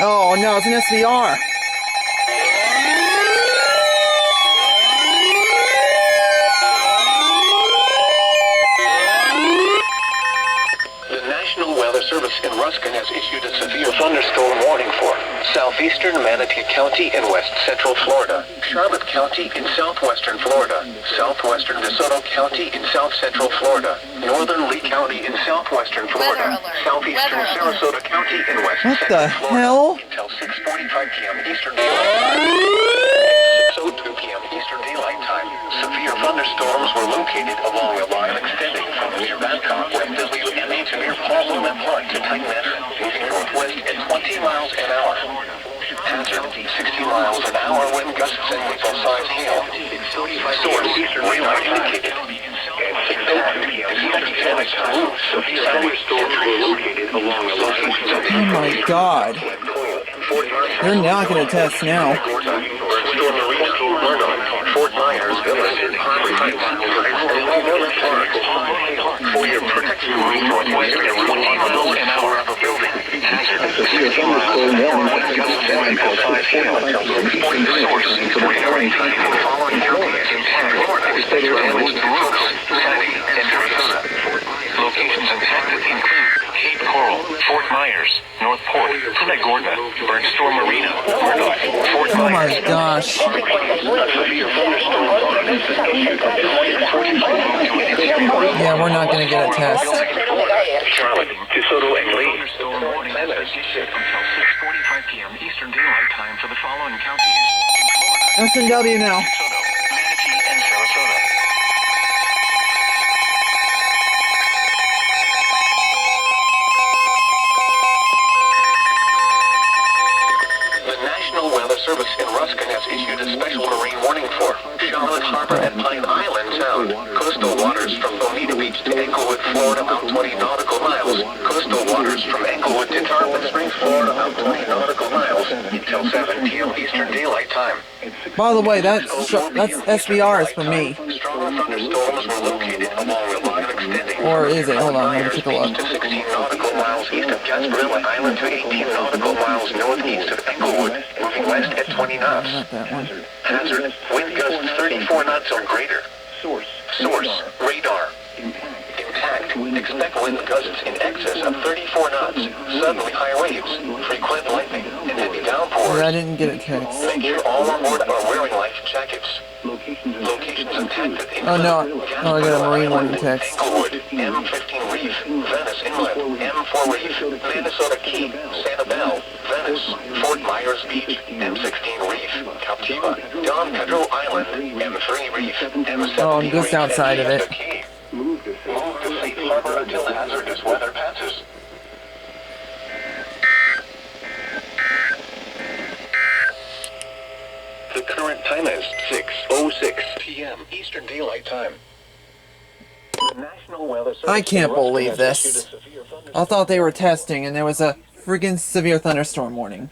Oh no, it's an SVR. The National Weather Service in Ruskin has issued a severe thunderstorm warning for southeastern Manatee County in west central Florida, Charlotte County in southwestern Florida, southwestern Desoto County in south central Florida, northern Lee County in southwestern Florida, southeastern Sarasota County in west central Florida until 6:45 p.m. Eastern Daylight Time. 6:02 p.m. Eastern Daylight Time. Severe thunderstorms were located along a line extending from near Babcock, West WMA to near Palm to Titan Manor, moving northwest at 20 miles an hour. Hazard, 60 miles an hour wind gusts and ripple-sized hail. Source, radar indicated. Oh my god. They're not gonna test now. Fort Myers, Venice, for your protection, northwest at 20 miles an hour of a building. Hazard, 60 miles an hour wind gusts and ripple-sized hail. Source, radar indicated in the following counties in Florida, damaged to roofs, Manatee, and Sarasota. Locations impacted include Cape Coral, Fort Myers, North Port, Punta Gorda, Burnt Storm Marina, Murdoch, Fort Myers. Oh my gosh. Yeah, we're not going to get a test. Charlotte, Desoto, and Lee. Until 6:45 p.m. Eastern Daylight Time for the following counties. SNW now. Desoto, Manatee, and Sarasota. The National Weather Service in Ruskin has issued a special marine warning for Charlotte Harbor and Pine Island Sound. Coastal waters from Bonita Beach to Englewood, Florida, out 20 nautical miles. Coastal waters from Englewood to Tarpon Springs, Florida, out 20 nautical miles until 7 p.m. Eastern Daylight Time. By the way, that's SVR is for me. Strong thunderstorms were located along the line extending. Or is it? Hold on, let me take a look. To 16 nautical miles east of Gasparilla Island to 18 nautical miles northeast of Englewood, moving west at 20 knots. Not that one. Hazard, wind gusts 34 knots or greater. Source, radar. Impact, expect wind gusts in excess of 34 knots, suddenly high waves, frequent lightning, and heavy downpours. Yeah, I didn't get a text. Make sure all on board are wearing life jackets. Locations impacted include... Oh no, I got a marine warning text. Englewood, M15 Reef, Venice Inlet, M4 Reef, Minnesota Key, Sanibel, Venice, Fort Myers Beach, M16 Reef, Captiva, Don Pedro Island, M3 Reef, M17 Oh, I'm just outside of it. Move to safe harbor until hazardous weather passes. The current time is 6:06 p.m. Eastern Daylight Time. The National Weather Service I can't believe this. I thought they were testing and there was a freaking severe thunderstorm warning.